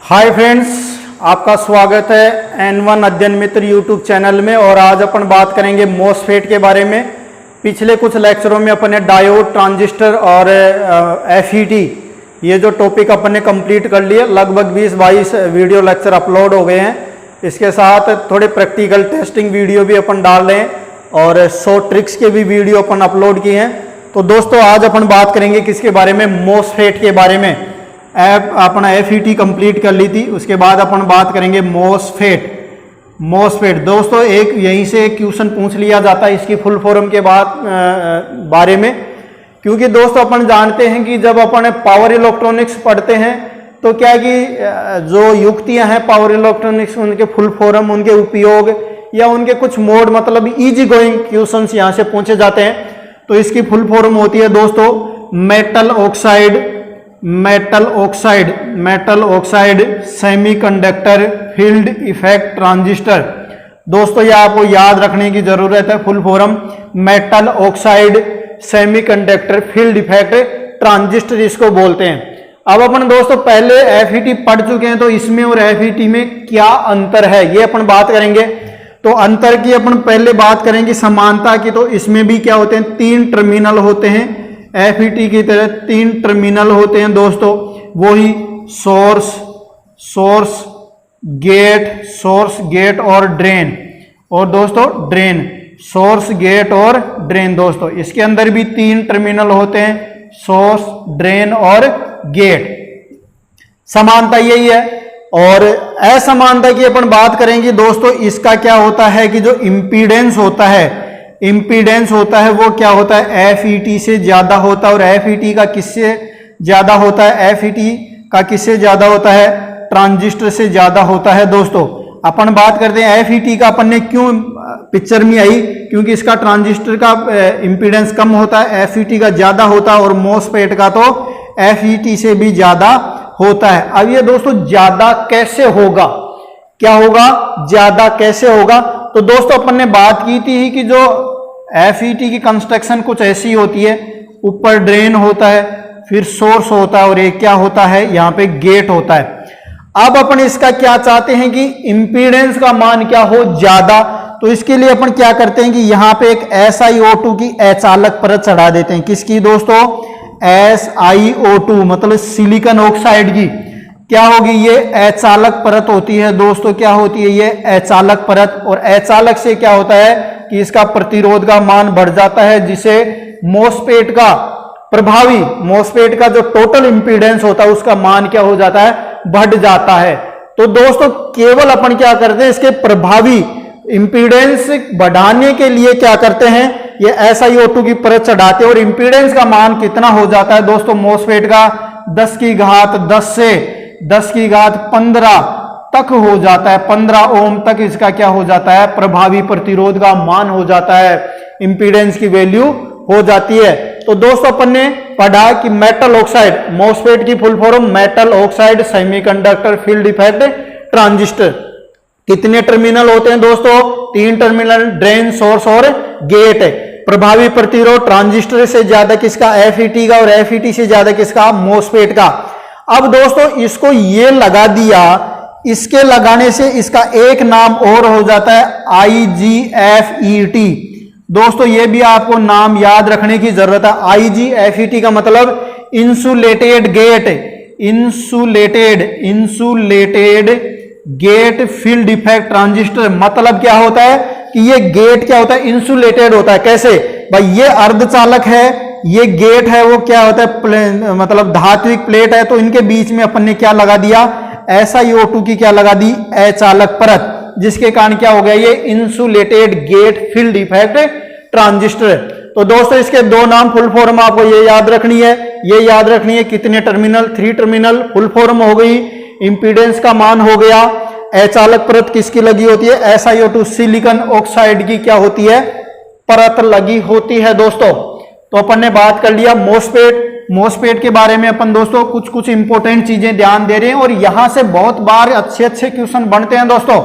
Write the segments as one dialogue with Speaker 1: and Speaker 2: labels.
Speaker 1: Hi friends, आपका स्वागत है N1 अध्ययन मित्र यूट्यूब चैनल में। और आज अपन बात करेंगे मॉसफेट के बारे में। पिछले कुछ लेक्चरों में अपन ने डायोड, ट्रांजिस्टर और FET ये जो टॉपिक अपन ने कंप्लीट कर लिए। लगभग 20-22 वीडियो लेक्चर अपलोड हो गए हैं। इसके साथ थोड़े प्रैक्टिकल टेस्टिंग वीडियो भी अपन डाल रहे हैं और शॉर्ट ट्रिक्स के भी वीडियो अपन अपलोड किए हैं। तो दोस्तों आज अपन बात करेंगे किसके बारे में? मॉसफेट के बारे में। अपना FET कंप्लीट कर ली थी, उसके बाद अपन बात करेंगे मॉसफेट। दोस्तों एक यहीं से एक क्वेश्चन पूछ लिया जाता है इसकी फुल फॉर्म के बारे में, क्योंकि दोस्तों अपन जानते हैं कि जब अपन पावर इलेक्ट्रॉनिक्स पढ़ते हैं तो क्या है कि जो युक्तियां हैं पावर इलेक्ट्रॉनिक्स, उनके फुल फॉर्म, उनके उपयोग या उनके कुछ मोड, मतलब इजी गोइंग क्वेश्चंस यहाँ से पूछे जाते हैं। तो इसकी फुल फॉर्म होती है दोस्तों metal oxide semiconductor field effect transistor. दोस्तों ये आपको याद रखने की जरूरत है। Full form metal oxide semiconductor field effect transistor इसको बोलते हैं। अब अपन दोस्तों पहले FET पढ़ चुके हैं, तो इसमें और FET में क्या अंतर है ये अपन बात करेंगे। तो अंतर की अपन पहले बात करेंगे, समानता की। तो इसमें भी क्या होते हैं? 3 टर्मिनल होते हैं। FET की तरह 3 टर्मिनल होते हैं दोस्तों, वही सोर्स गेट और ड्रेन। और दोस्तों ड्रेन, सोर्स गेट और ड्रेन। दोस्तों इसके अंदर भी 3 टर्मिनल होते हैं, सोर्स, ड्रेन और गेट। समानता यही है। और असमानता की अपन बात करेंगे दोस्तों, इसका क्या होता है कि जो इम्पीडेंस होता है वो क्या होता है? FET से ज्यादा होता है। और FET का किससे ज्यादा होता है? FET का किससे ज्यादा होता है? ट्रांजिस्टर से ज्यादा होता है। दोस्तों अपन बात करते हैं FET का, अपन ने क्यों पिक्चर में आई, क्योंकि इसका ट्रांजिस्टर का इंपीडेंस कम होता है, FET का ज्यादा होता है। और मॉसफेट का तो FET से भी ज्यादा होता है। अब ये दोस्तों ज्यादा कैसे होगा? क्या होगा? ज्यादा कैसे होगा? तो दोस्तों अपन ने बात की थी कि जो FET की कंस्ट्रक्शन कुछ ऐसी होती है, ऊपर ड्रेन होता है, फिर सोर्स होता है और एक क्या होता है? यहाँ पे गेट होता है। अब अपन इसका क्या चाहते हैं कि इंपीडेंस का मान क्या हो? ज्यादा। तो इसके लिए अपन क्या करते हैं कि यहाँ पे एक SiO2 की अचालक परत चढ़ा देते हैं। किसकी दोस्तों? SiO2 मतलब सिलिकॉन ऑक्साइड की क्या होगी? ये अचालक परत होती है दोस्तों। क्या होती है ये? अचालक परत। और अचालक से क्या होता है कि इसका प्रतिरोध का मान बढ़ जाता है, जिसे मॉसफेट का जो टोटल इंपीडेंस होता है उसका मान क्या हो जाता है? बढ़ जाता है। तो दोस्तों केवल अपन क्या करते हैं, इसके प्रभावी इंपीडेंस बढ़ाने के लिए क्या करते हैं? ये SiO2 की परत चढ़ाते हैं। और इंपीडेंस का मान कितना हो जाता है दोस्तों मॉसफेट का? 10 की घात 10 से 10 की घात 15 तक हो जाता है। 15 ओम तक इसका क्या हो जाता है? प्रभावी प्रतिरोध का मान हो जाता है, इंपीडेंस की वैल्यू हो जाती है। तो दोस्तों अपन ने पढ़ा कि मेटल ऑक्साइड, मॉसफेट की full form metal oxide semiconductor field effect transistor. कितने टर्मिनल होते हैं दोस्तों? 3 टर्मिनल, ड्रेन, सोर्स और गेट। प्रभावी प्रतिरोध ट्रांजिस्टर से ज्यादा किसका? FET का। और FET से ज्यादा किसका? मॉसफेट का। अब दोस्तों इसको ये लगा दिया, इसके लगाने से इसका एक नाम और हो जाता है IGFET। दोस्तों ये भी आपको नाम याद रखने की जरूरत है। IGFET का मतलब insulated gate field effect transistor. मतलब क्या होता है कि ये गेट क्या होता है? इंसुलेटेड होता है। कैसे भाई? ये अर्धचालक है, ये गेट है, वो क्या होता है? मतलब धात्विक प्लेट है। तो इनके बीच में अपन ने क्या लगा दिया? SiO2 की क्या लगा दी? अचालक परत, जिसके कारण क्या हो गया? ये insulated gate field effect transistor. तो दोस्तों इसके 2 नाम, फुल फॉर्म आपको ये याद रखनी है। कितने टर्मिनल? 3 टर्मिनल। फुल फॉर्म हो गई, इंपीडेंस का मान हो गया। अचालक परत किसकी लगी होती है? SiO2 सिलिकॉन ऑक्साइड की क्या होती है? परत लगी होती है दोस्तों। तो अपन ने बात कर लिया मॉसफेट के बारे में। अपन दोस्तों कुछ इंपॉर्टेंट चीजें ध्यान दे रहे हैं और यहां से बहुत बार अच्छे क्वेश्चन बनते हैं दोस्तों।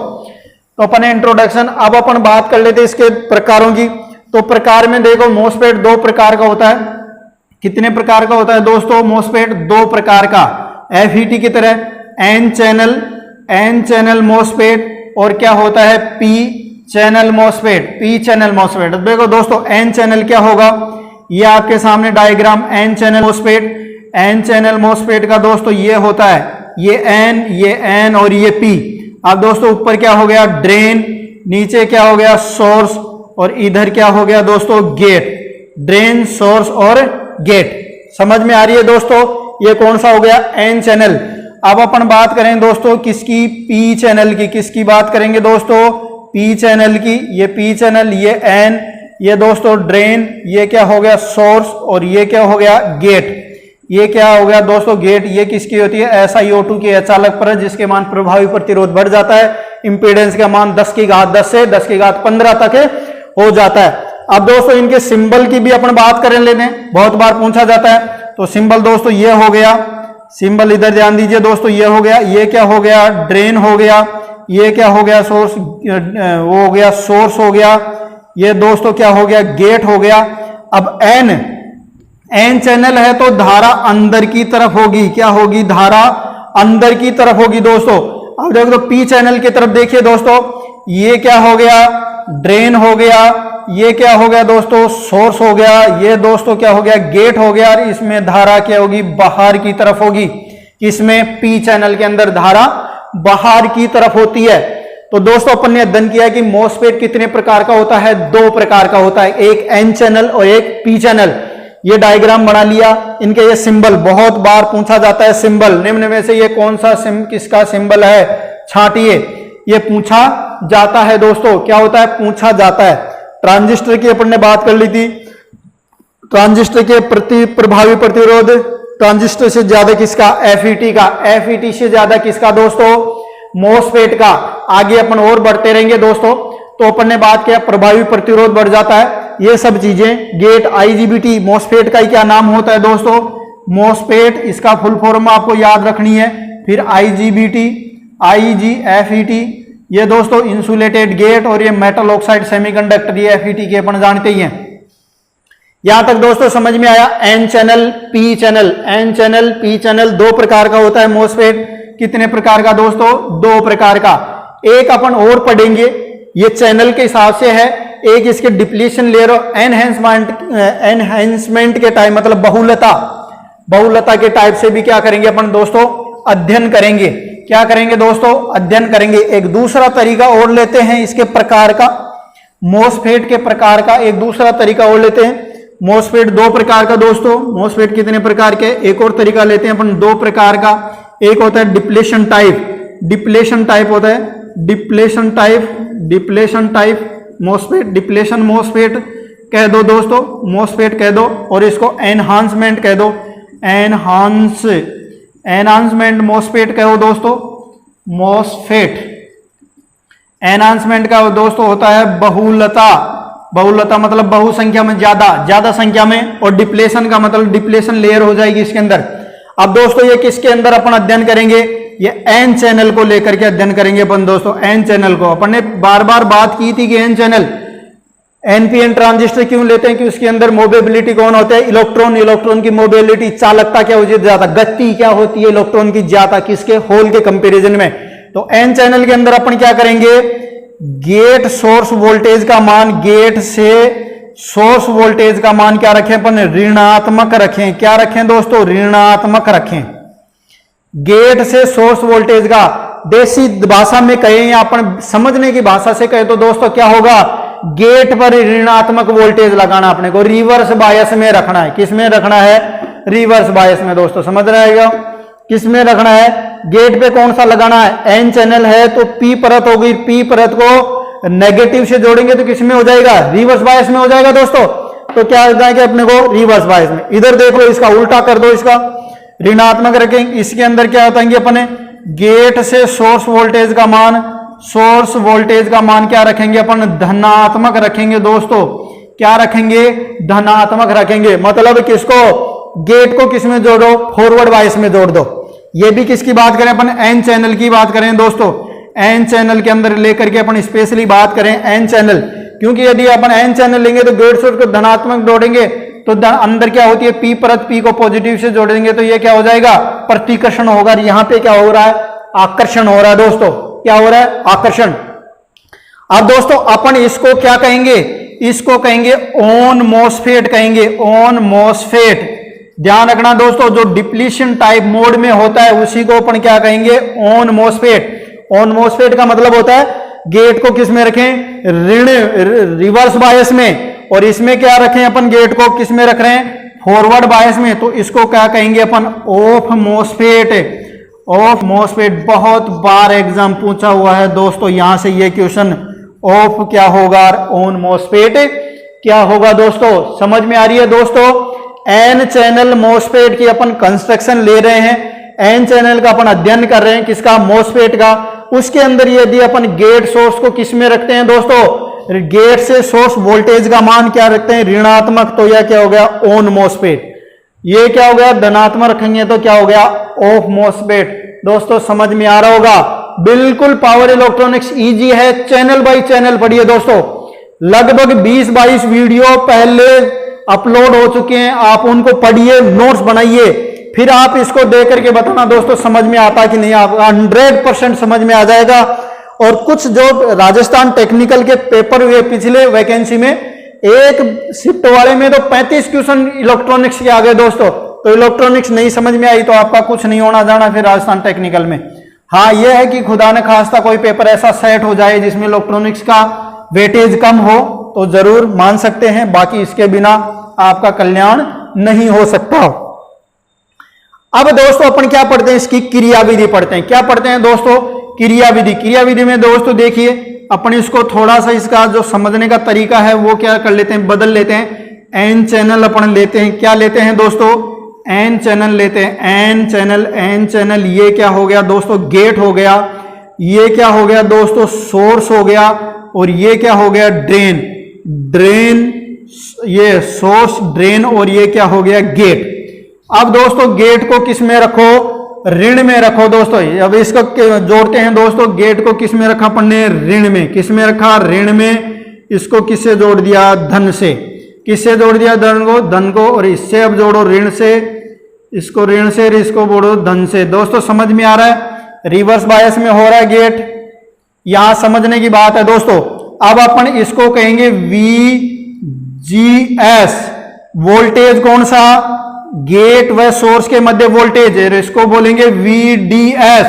Speaker 1: तो अपन इंट्रोडक्शन, अब अपन बात कर लेते हैं इसके प्रकारों की। तो प्रकार में देखो मॉसफेट 2 प्रकार का होता है। कितने प्रकार का होता है दोस्तों मॉसफेट? 2 प्रकार का। FET की तरह एन चैनल मॉसफेट और क्या होता है पी चैनल मॉसफेट। देखो दोस्तों एन चैनल क्या होगा, ये आपके सामने डायग्राम एन चैनल मॉसफेट का दोस्तों ये होता है, ये एन और ये पी। अब दोस्तों ऊपर क्या हो गया ड्रेन, नीचे क्या हो गया सोर्स और इधर क्या हो गया दोस्तों गेट। ड्रेन, सोर्स और गेट समझ में आ रही है दोस्तों। ये कौन सा हो गया एन चैनल। अब अपन बात करें दोस्तों किसकी, पी चैनल की। किसकी बात करेंगे दोस्तों, पी चैनल की। ये पी चैनल, ये एन, ये दोस्तों ड्रेन, ये क्या हो गया सोर्स और ये क्या हो गया गेट। ये क्या हो गया दोस्तों गेट। ये किसकी होती है, SiO2 की अचालक परत जिसके मान प्रभावी प्रतिरोध बढ़ जाता है। इंपीडेंस का मान 10 की घात 10 से 10 की घात 15 तक हो जाता है। अब दोस्तों इनके सिंबल की भी अपन बात करें लेने, बहुत बार पूछा जाता है। तो सिंबल दोस्तों ये हो गया, सिंबल इधर ध्यान दीजिए दोस्तों, ये हो गया, ये क्या हो गया ड्रेन हो गया, ये क्या हो गया सोर्स, वो हो गया सोर्स हो गया, ये दोस्तों क्या हो गया गेट हो गया। अब एन चैनल है तो धारा अंदर की तरफ होगी, क्या होगी धारा अंदर की तरफ होगी दोस्तों। अब देखो पी चैनल की तरफ देखिए दोस्तों, ये क्या हो गया ड्रेन हो गया, ये क्या हो गया दोस्तों सोर्स हो गया, ये दोस्तों क्या हो गया गेट हो गया। और इसमें धारा क्या होगी बाहर की तरफ होगी। इसमें पी चैनल के अंदर धारा बाहर की तरफ होती है। तो दोस्तों अपन ने अध्ययन किया कि मॉसफेट कितने प्रकार का होता है, 2 प्रकार का होता है, एक एन चैनल और एक पी चैनल। ये डायग्राम बना लिया, इनके ये सिंबल बहुत बार पूछा जाता है। सिंबल निम्न में से ये कौन सा किसका सिंबल है, छांटिए। ये पूछा जाता है दोस्तों, क्या होता है पूछा जाता है। ट्रांजिस्टर की अपन ने बात कर ली थी, ट्रांजिस्टर के प्रति प्रभावी प्रतिरोध ट्रांजिस्टर से ज्यादा किसका, FET का। FET से ज्यादा किसका दोस्तों, मॉसफेट का। आगे अपन और बढ़ते रहेंगे दोस्तों। तो अपन ने बात किया प्रभावी प्रतिरोध बढ़ जाता है, ये सब चीजें। गेट, IGBT, मॉसफेट का ही क्या नाम होता है दोस्तों, मॉसफेट, इसका फुल फॉर्म आपको याद रखनी है। फिर IGBT, FET, ये दोस्तों इंसुलेटेड गेट, और ये मेटल ऑक्साइड सेमीकंडक्टर, ये FET के अपन जानते ही हैं। यहां तक दोस्तों समझ में आया। N channel P channel, N channel P channel 2 प्रकार का होता है मॉसफेट। कितने प्रकार का दोस्तों, 2 प्रकार का। एक अपन और पढ़ेंगे, ये चैनल के हिसाब से है। एक इसके डिप्लीशन लेयर और एनहेंसमेंट के टाइप, मतलब बहुलता के टाइप से भी क्या करेंगे अपन दोस्तों अध्ययन करेंगे। क्या करेंगे दोस्तों अध्ययन करेंगे। एक दूसरा तरीका और लेते हैं इसके प्रकार का, मॉसफेट के प्रकार का एक दूसरा तरीका और लेते हैं। मॉसफेट 2 प्रकार का दोस्तों। मॉसफेट कितने प्रकार के, एक और तरीका लेते हैं अपन 2 प्रकार का। एक होता है डिप्लेशन टाइप होता है, depletion type MOSFET, depletion MOSFET कह दो दोस्तों, मॉसफेट कह दो। और इसको एनहांसमेंट कह दो, एनहांसमेंट मॉसफेट कहो दोस्तों। मॉसफेट एनहांसमेंट का दोस्तों होता है बहुलता मतलब बहुसंख्या में, ज्यादा संख्या में। और डिप्लेशन का मतलब डिप्लेशन लेयर हो जाएगी इसके अंदर। अब दोस्तों ये किसके अंदर अपन अध्ययन करेंगे, ये एन चैनल को लेकर के अध्ययन करेंगे अपन दोस्तों। एन चैनल को अपन ने बार बार बात की थी कि एन चैनल एनपीएन ट्रांजिस्टर क्यों लेते हैं कि उसके अंदर मोबिलिटी कौन होता है, इलेक्ट्रॉन की मोबिलिटी, चालकता क्या होती है ज्यादा, गति क्या होती है इलेक्ट्रॉन की ज्यादा, किसके होल के कंपैरिजन में। तो एन चैनल के अंदर अपन क्या करेंगे, गेट सोर्स वोल्टेज का मान, गेट से सोर्स वोल्टेज का मान क्या रखें अपन, ऋणात्मक रखें। क्या रखें दोस्तों, ऋणात्मक रखें। गेट से सोर्स वोल्टेज का देसी भाषा में कहें या अपन समझने की भाषा से कहें तो दोस्तों क्या होगा, गेट पर ऋणात्मक वोल्टेज लगाना अपने को, रिवर्स बायस में रखना है। किस में रखना है, रिवर्स बायस में दोस्तों, समझ रहेगा किस में रखना है, गेट पे कौन सा लगाना है। एन चैनल है तो पी परत होगी, पी परत को नेगेटिव से जोड़ेंगे तो किस में हो जाएगा, रिवर्स बायस में हो जाएगा दोस्तों। तो क्या हो जाएगा अपने को, रिवर्स बायस में। इधर देख लो, इसका उल्टा कर दो, इसका ऋणात्मक रखेंगे। इसके अंदर क्या बताएंगे अपने, गेट से सोर्स वोल्टेज का मान, सोर्स वोल्टेज का मान क्या रखेंगे अपन, धनात्मक रखेंगे दोस्तों। क्या रखेंगे, धनात्मक रखेंगे। मतलब किसको, गेट को किस में जोड़ो, फॉरवर्ड बायस में जोड़ दो। ये भी किसकी बात करें अपन, एन चैनल की बात करें दोस्तों। एन चैनल के अंदर लेकर के अपन स्पेशली बात करें एन चैनल, क्योंकि यदि अपन एन चैनल लेंगे तो गेट सोर्स को धनात्मक जोड़ेंगे तो अंदर क्या होती है, पी परत, पी को पॉजिटिव से जोड़ेंगे तो ये क्या हो जाएगा, प्रतिकर्षण होगा। यहाँ पे क्या हो रहा है, आकर्षण हो रहा है दोस्तों, क्या हो रहा है, आकर्षण। अब दोस्तों अपन इसको क्या कहेंगे, इसको कहेंगे ऑन मॉसफेट कहेंगे, ऑन मॉसफेट। ध्यान रखना दोस्तों, जो डिप्लीशन टाइप मोड में होता है उसी को अपन क्या कहेंगे, ऑन मॉसफेट। ऑन मॉसफेट का मतलब होता है गेट को किस में रखें, ऋण रिवर्स बायस में, और इसमें क्या रखें अपन, गेट को किस में रख रहे हैं, फॉरवर्ड बायस में, तो इसको क्या कहेंगे अपन, ऑफ मॉसफेट। ऑफ मॉसफेट बहुत बार एग्जाम पूछा हुआ है दोस्तों, यहां से ये क्वेश्चन, ऑफ क्या होगा, ऑन मॉसफेट क्या होगा दोस्तों, समझ में आ रही है दोस्तों। एन चैनल मॉसफेट की अपन कंस्ट्रक्शन ले रहे हैं, एन चैनल का अपन अध्ययन कर रहे हैं, किसका, मॉसफेट का। उसके अंदर यदि अपन गेट सोर्स को किस में रखते हैं दोस्तों, गेट से सोर्स वोल्टेज का मान क्या रखते हैं, ऋणात्मक, तो यह क्या हो गया, ऑन मॉसफेट। ये क्या हो गया, धनात्मक रखेंगे तो क्या हो गया, ऑफ मॉसफेट। दोस्तों समझ में आ रहा होगा, बिल्कुल पावर इलेक्ट्रॉनिक्स इजी है, चैनल बाय चैनल पढ़िए दोस्तों। लगभग 20-22 वीडियो पहले अपलोड हो चुके हैं, आप उनको पढ़िए, नोट्स बनाइए, फिर आप इसको देख करके बताना दोस्तों समझ में आता कि नहीं। आप 100% समझ में आ जाएगा। और कुछ जो राजस्थान टेक्निकल के पेपर हुए पिछले वैकेंसी में, एक शिफ्ट वाले में तो 35 क्वेश्चन इलेक्ट्रॉनिक्स के आ गए दोस्तों। तो इलेक्ट्रॉनिक्स नहीं समझ में आई तो आपका कुछ नहीं होना जाना फिर राजस्थान टेक्निकल में। हाँ यह है कि खुदा ने खास्ता कोई पेपर ऐसा सेट हो जाए जिसमें इलेक्ट्रॉनिक्स का वेटेज कम हो तो जरूर मान सकते हैं, बाकी इसके बिना आपका कल्याण नहीं हो सकता। अब दोस्तों अपन क्या पढ़ते हैं, इसकी क्रियाविधि पढ़ते हैं। क्या पढ़ते हैं दोस्तों, क्रियाविधि। क्रियाविधि में दोस्तों देखिए अपन इसको थोड़ा सा इसका जो समझने का तरीका है वो क्या कर लेते हैं, बदल लेते हैं। एन चैनल अपन लेते हैं, क्या लेते हैं दोस्तों, एन चैनल लेते हैं। एन चैनल, एन चैनल, ये क्या हो गया दोस्तों, गेट हो गया। ये क्या हो गया दोस्तों, सोर्स हो गया। और ये क्या हो गया, ड्रेन। ड्रेन, ये सोर्स, ड्रेन, और ये क्या हो गया, गेट। अब दोस्तों गेट को किस में रखो, ऋण में रखो दोस्तों। अब इसको जोड़ते हैं दोस्तों, गेट को किस में रखा अपन ने, ऋण में। किस में रखा, ऋण में। इसको किससे जोड़ दिया, धन से। किससे जोड़ दिया, धन को, धन को। और इससे अब जोड़ो ऋण से, इसको ऋण से, इसको जोड़ो धन से। दोस्तों समझ में आ रहा है, रिवर्स बायस में हो रहा है गेट, यहां समझने की बात है दोस्तों। अब अपन इसको कहेंगे VGS, वोल्टेज कौन सा, गेट व सोर्स के मध्य वोल्टेज है, इसको बोलेंगे VDS,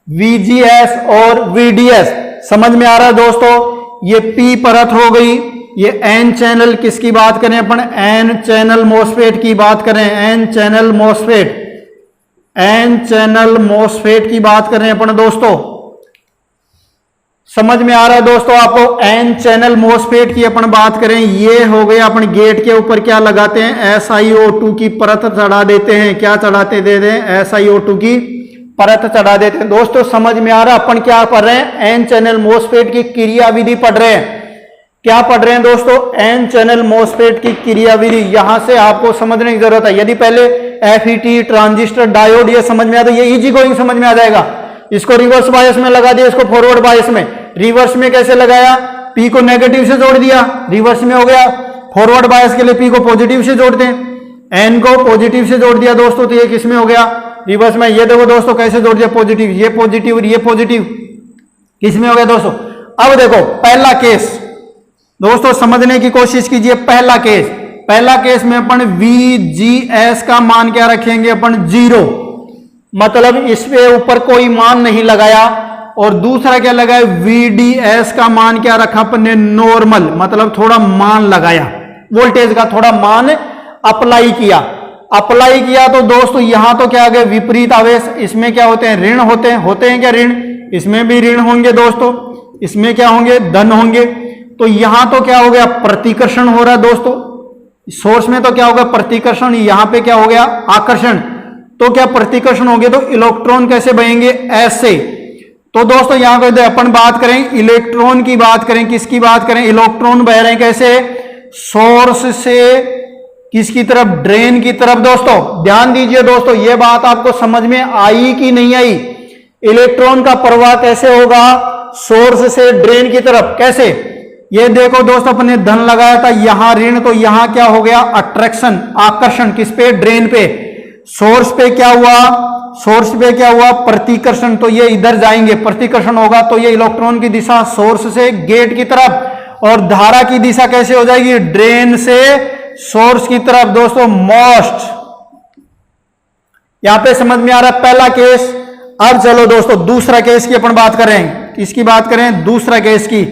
Speaker 1: VGS और VDS। समझ में आ रहा है दोस्तों, ये P परत हो गई। ये एन चैनल किसकी बात करें अपन, एन चैनल मॉसफेट की बात करें, N channel MOSFET, N channel MOSFET की बात करें अपन दोस्तों। समझ में आ रहा है दोस्तों आपको, एन चैनल मॉसफेट की अपन बात करें। ये हो गया अपन गेट के ऊपर क्या लगाते हैं, SiO2 की परत चढ़ा देते हैं। क्या चढ़ाते देते हैं, SiO2 की परत चढ़ा देते हैं। दोस्तों समझ में आ रहा है, अपन क्या पढ़ रहे हैं, एन चैनल मॉसफेट की क्रियाविधि पढ़ रहे हैं। क्या पढ़ रहे हैं दोस्तों, एन चैनल मॉसफेट की क्रियाविधि। यहां से आपको समझने की जरूरत है। यदि पहले FET, ट्रांजिस्टर, डायोड ये समझ में आता, ये इजी गोइंग समझ में आ जाएगा। इसको रिवर्स बायस में लगा दिया, इसको फॉरवर्ड बायस में। रिवर्स में कैसे लगाया, P को नेगेटिव से जोड़ दिया, रिवर्स में हो गया। फॉरवर्ड बायस के लिए P को पॉजिटिव से जोड़ते हैं, N को पॉजिटिव से जोड़ दिया दोस्तों, तो ये किस में हो गया, रिवर्स में। ये देखो दोस्तों कैसे जोड़ दिया, पॉजिटिव, ये पॉजिटिव और ये पॉजिटिव, किस में हो गया दोस्तों। अब देखो पहला केस दोस्तों समझने की कोशिश कीजिए। पहला केस, पहला केस में अपन VGS का मान क्या रखेंगे अपन, 0, मतलब इस पे ऊपर कोई मान नहीं लगाया। और दूसरा क्या लगाया, VDS का मान क्या रखा अपन ने, नॉर्मल, मतलब थोड़ा मान लगाया, वोल्टेज का थोड़ा मान अप्लाई किया। अप्लाई किया तो दोस्तों यहां तो क्या आ गया, विपरीत आवेश। इसमें क्या होते हैं, ऋण होते हैं क्या ऋण, इसमें भी ऋण होंगे दोस्तों, इसमें क्या होंगे, धन होंगे। तो यहां तो क्या हो गया, प्रतिकर्षण हो रहा है दोस्तों। सोर्स में तो क्या होगा, प्रतिकर्षण, यहां पे क्या हो गया, आकर्षण। तो क्या प्रतिकर्षण हो गया, तो इलेक्ट्रॉन कैसे बहेंगे, ऐसे। तो दोस्तों यहां पर अपन बात करें इलेक्ट्रॉन की बात करें, किसकी बात करें, इलेक्ट्रॉन बह रहे हैं कैसे, सोर्स से किसकी तरफ, ड्रेन की तरफ। दोस्तों ध्यान दीजिए दोस्तों, यह बात आपको समझ में आई कि नहीं आई। इलेक्ट्रॉन का प्रवाह कैसे होगा, सोर्स से ड्रेन की तरफ, कैसे। ये देखो दोस्तों अपने धन लगाया था, यहां ऋण, तो यहां क्या हो गया, अट्रैक्शन, आकर्षण, किस पे, ड्रेन पे। सोर्स पे क्या हुआ, सोर्स पे क्या हुआ, प्रतिकर्षण, तो ये इधर जाएंगे, प्रतिकर्षण होगा तो ये इलेक्ट्रॉन की दिशा सोर्स से गेट की तरफ, और धारा की दिशा कैसे हो जाएगी, ड्रेन से सोर्स की तरफ। दोस्तों मोस्ट, यहां पे समझ में आ रहा है पहला केस। अब चलो दोस्तों दूसरा केस की अपन बात करें, किसकी बात करें, दूसरा केस की।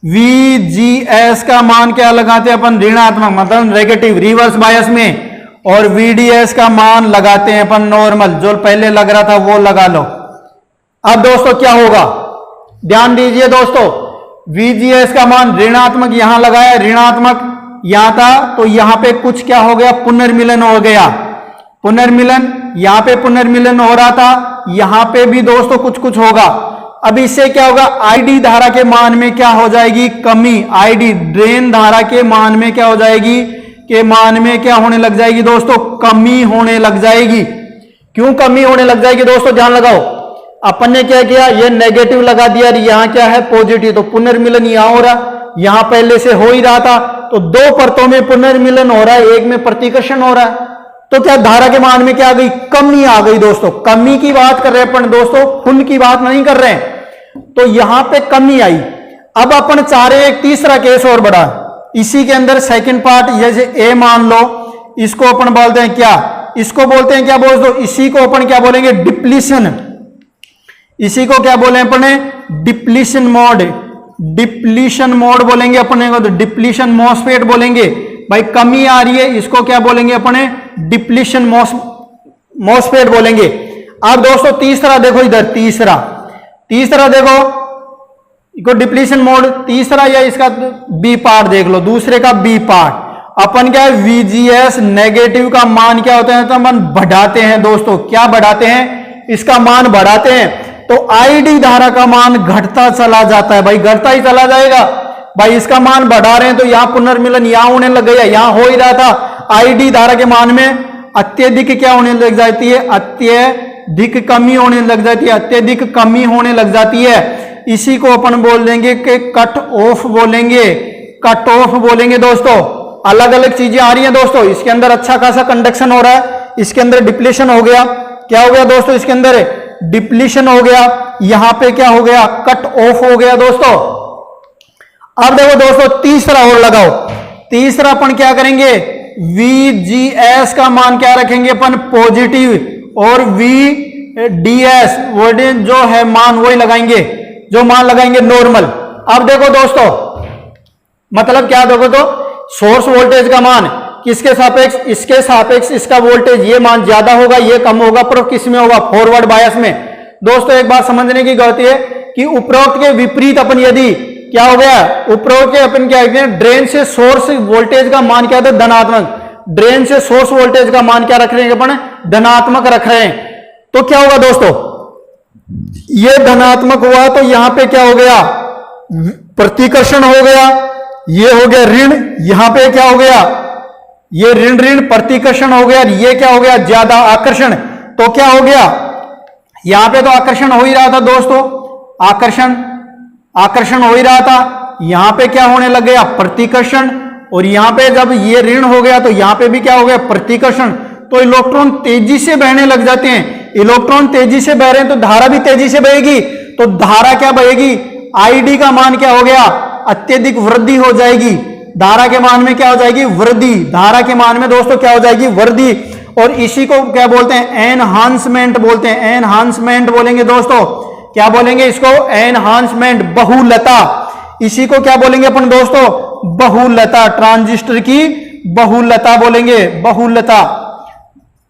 Speaker 1: VGS का मान क्या लगाते हैं अपन, ऋणात्मक, मतलब नेगेटिव, रिवर्स बायस में, और VDS का मान लगाते हैं अपन नॉर्मल, जो पहले लग रहा था वो लगा लो। अब दोस्तों क्या होगा, ध्यान दीजिए दोस्तों, VGS का मान ऋणात्मक यहां लगाया, ऋणात्मक यहां था, तो यहां पे कुछ क्या हो गया, पुनर्मिलन हो गया, पुनर्मिलन, यहां पे पुनर्मिलन हो रहा था, यहां पे भी दोस्तों कुछ कुछ होगा। अब इससे क्या होगा, आईडी धारा के मान में क्या हो जाएगी, कमी, आईडी ड्रेन धारा के मान में क्या हो जाएगी, के मान में क्या होने लग जाएगी दोस्तों, कमी होने लग जाएगी। क्यों कमी होने लग जाएगी दोस्तों, ध्यान लगाओ, अपन ने क्या किया, ये नेगेटिव लगा दिया, यहां क्या है पॉजिटिव, तो पुनर्मिलन यहां हो रहा, यहां पहले से हो ही रहा था, तो दो परतों में पुनर्मिलन हो रहा है, एक में प्रतिकर्षण हो रहा है, तो क्या धारा के मान में क्या आ गई, कमी आ गई। दोस्तों कमी की बात कर रहे हैं अपन दोस्तों, फुल की बात नहीं कर रहे हैं, तो यहां पे कमी आई। अब अपन चाह रहे एक तीसरा केस और बढ़ा, इसी के अंदर सेकंड पार्ट, जैसे ए मान लो, इसको अपन बोलते हैं क्या, इसको बोलते हैं क्या, बोल दो, इसी को अपन क्या बोलेंगे, डिप्लीशन, इसी को क्या बोले अपने, डिप्लीशन मोड, डिप्लीशन मोड बोलेंगे अपने को, तो डिप्लीशन मॉसफेट बोलेंगे। भाई कमी आ रही है, इसको क्या बोलेंगे अपने, डिप्लीशन मॉसफेट बोलेंगे। अब दोस्तों तीसरा देखो इधर, तीसरा, तीसरा देखो, इसको डिप्लीशन मोड, तीसरा या इसका बी पार्ट देख लो, दूसरे का बी पार्ट, अपन क्या है, VGS नेगेटिव का मान क्या होता है, तो अपन बढ़ाते हैं दोस्तों, क्या बढ़ाते हैं, इसका मान बढ़ाते हैं, तो आईडी धारा का मान घटता चला जाता है, भाई घटता ही चला जाएगा। भाई इसका मान बढ़ा रहे हैं तो यहां पुनर्मिलन यहां होने लग गया, यहां हो ही रहा था, आईडी धारा के मान में अत्यधिक क्या होने लग जाती है, अत्यधिक कमी होने लग जाती है, अत्यधिक कमी होने लग जाती है। इसी को अपन बोल देंगे कि कट ऑफ बोलेंगे, कट ऑफ बोलेंगे दोस्तों। अलग अलग चीजें आ रही हैं दोस्तों, इसके अंदर अच्छा खासा कंडक्शन हो रहा है, इसके अंदर डिप्लीशन हो गया, क्या हो गया दोस्तों, इसके अंदर डिप्लीशन हो गया, यहां पे क्या हो गया, कट ऑफ हो गया दोस्तों। अब देखो दोस्तों तीसरा और लगाओ, तीसरा अपन क्या करेंगे, VGS का मान क्या रखेंगे अपन, पॉजिटिव, और VDS वोल्टेज जो है मान वही लगाएंगे, जो मान लगाएंगे नॉर्मल। अब देखो दोस्तों मतलब क्या, देखो तो सोर्स वोल्टेज का मान किसके सापेक्ष, इसके सापेक्ष इसका वोल्टेज, ये मान ज्यादा होगा, ये कम होगा, पर किस में होगा, फॉरवर्ड बायस में। दोस्तों एक बात समझने की गलती है कि उपरोक्त के विपरीत अपन यदि क्या हो गया, उपरोक्त के अपन क्या कहते हैं, ड्रेन से सोर्स वोल्टेज का मान क्या था, धनात्मक, ड्रेन से सोर्स वोल्टेज का मान क्या रख रहे हैं अपन, धनात्मक रख रहे हैं, तो क्या होगा दोस्तों, ये धनात्मक हुआ तो यहां पे क्या हो गया, प्रतिकर्षण हो गया, ये हो गया ऋण, यहां पे क्या हो गया, ये ऋण ऋण प्रतिकर्षण हो गया, ये क्या हो गया, ज्यादा आकर्षण, तो क्या हो गया, यहां पे तो आकर्षण हो ही रहा था दोस्तों, आकर्षण, आकर्षण हो ही रहा था, यहां पे क्या होने लग गया, प्रतिकर्षण, और यहां पे जब ये ऋण हो गया तो यहां पे भी क्या हो गया, प्रतिकर्षण, तो इलेक्ट्रॉन तेजी से बहने लग जाते हैं। इलेक्ट्रॉन तेजी से बह रहे हैं तो धारा भी तेजी से बहेगी, तो धारा क्या बहेगी, आईडी का मान क्या हो गया, अत्यधिक वृद्धि हो जाएगी, धारा के मान में क्या हो जाएगी, वृद्धि, धारा के मान में दोस्तों क्या हो जाएगी, वृद्धि। और इसी को क्या बोलते हैं, एनहांसमेंट बोलते हैं, एनहांसमेंट बोलेंगे दोस्तों, क्या बोलेंगे इसको, एनहांसमेंट, बहुलता, इसी को क्या बोलेंगे अपन दोस्तों, बहुलता, ट्रांजिस्टर की बहुलता बोलेंगे, बहुलता।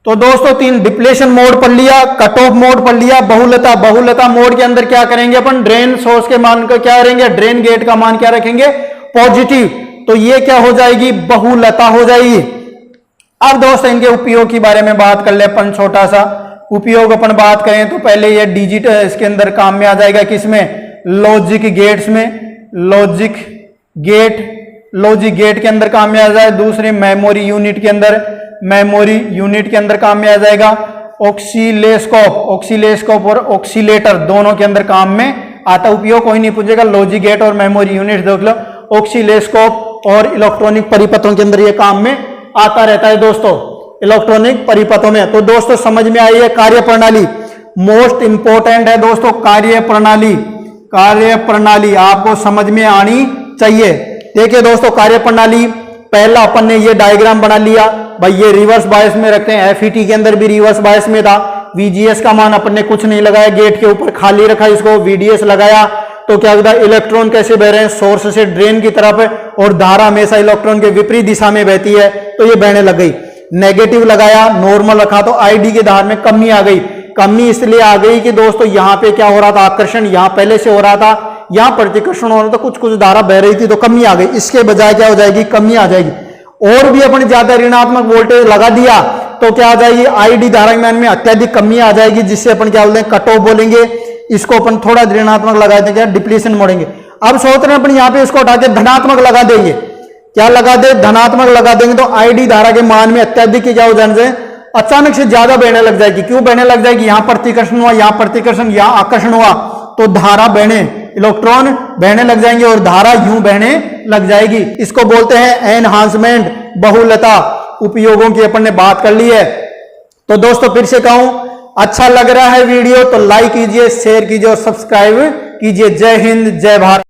Speaker 1: तो दोस्तों तीन, डिप्लेशन मोड पढ़ लिया, कट ऑफ मोड पढ़ लिया, बहुलता, बहुलता मोड के अंदर क्या करेंगे अपन, ड्रेन सोर्स के मान को क्या करेंगे, ड्रेन गेट का मान क्या रखेंगे, पॉजिटिव, तो ये क्या हो जाएगी, बहुलता हो जाएगी। अब दोस्तों इनके उपयोग के बारे में बात कर ले अपन, छोटा सा उपयोग अपन बात करें तो पहले ये डिजिटल इसके अंदर काम में आ जाएगा, किसमें, लॉजिक गेट्स में, लॉजिक गेट, लॉजिक गेट के अंदर काम में आ जाए। दूसरे मेमोरी यूनिट के अंदर, मेमोरी यूनिट के अंदर काम में आ जाएगा। ऑक्सीलेस्कोप, ऑक्सीलेस्कोप और ऑक्सीलेटर दोनों के अंदर काम में आता, उपयोग कोई नहीं पूछेगा, लॉजिक गेट और मेमोरी यूनिट देख लो, ऑक्सीलेस्कोप और इलेक्ट्रॉनिक परिपथों के अंदर ये काम में आता रहता है दोस्तों। इलेक्ट्रॉनिक परिपथों में। तो दोस्तों समझ में आई है कार्य प्रणाली, मोस्ट इंपोर्टेंट है दोस्तों कार्य प्रणाली। कार्य प्रणाली आपको समझ में आनी चाहिए। देखिए दोस्तों कार्य प्रणाली, पहला अपन ने ये डायग्राम बना लिया भाई, ये रिवर्स बायस में रखते हैं, एफईटी के अंदर भी रिवर्स बायस में था। वीजीएस का मान अपन ने कुछ नहीं लगाया, गेट के ऊपर खाली रखा इसको, वीडीएस लगाया तो क्या होता है, इलेक्ट्रॉन कैसे बह रहे हैं, सोर्स से ड्रेन की तरफ, और धारा हमेशा इलेक्ट्रॉन के विपरीत दिशा में बहती है, तो ये बहने लग गई। नेगेटिव लगाया, नॉर्मल रखा तो आईडी के धार में कमी आ गई। कमी इसलिए आ गई कि दोस्तों यहां पे क्या हो रहा था, आकर्षण यहां पहले से हो रहा था, यहां प्रतिकर्षण हो रहा था, कुछ कुछ धारा बह रही थी तो कमी आ गई। इसके बजाय क्या हो जाएगी, कमी आ जाएगी। और भी अपन ज्यादा ऋणात्मक वोल्टेज लगा दिया तो क्या आ जाएगी, आईडी धारा मान में अत्यधिक कमी आ जाएगी, जिससे अपन क्या बोलते हैं, कट ऑफ बोलेंगे। इसको अपन थोड़ा ऋणात्मक लगा देंगे, डिप्लीशन मोड़ेंगे। अब सोच रहे हैं अपन यहाँ पे इसको उठा के धनात्मक लगा देंगे, क्या लगा दे, धनात्मक लगा देंगे तो आईडी धारा के मान में अत्यधिक क्या हो जाने से अचानक से ज्यादा बहने लग जाएगी। क्यों बहने लग जाएगी, यहां प्रतिकर्षण हुआ, यहां प्रतिकर्षण, यहां आकर्षण हुआ, तो धारा बहने, इलेक्ट्रॉन बहने लग जाएंगे और धारा यूं बहने लग जाएगी। इसको बोलते हैं एनहांसमेंट, बहुलता। उपयोगों की अपन ने बात कर ली है। तो दोस्तों फिर से कहूं, अच्छा लग रहा है वीडियो तो लाइक कीजिए, शेयर कीजिए और सब्सक्राइब कीजिए। जय हिंद, जय भारत।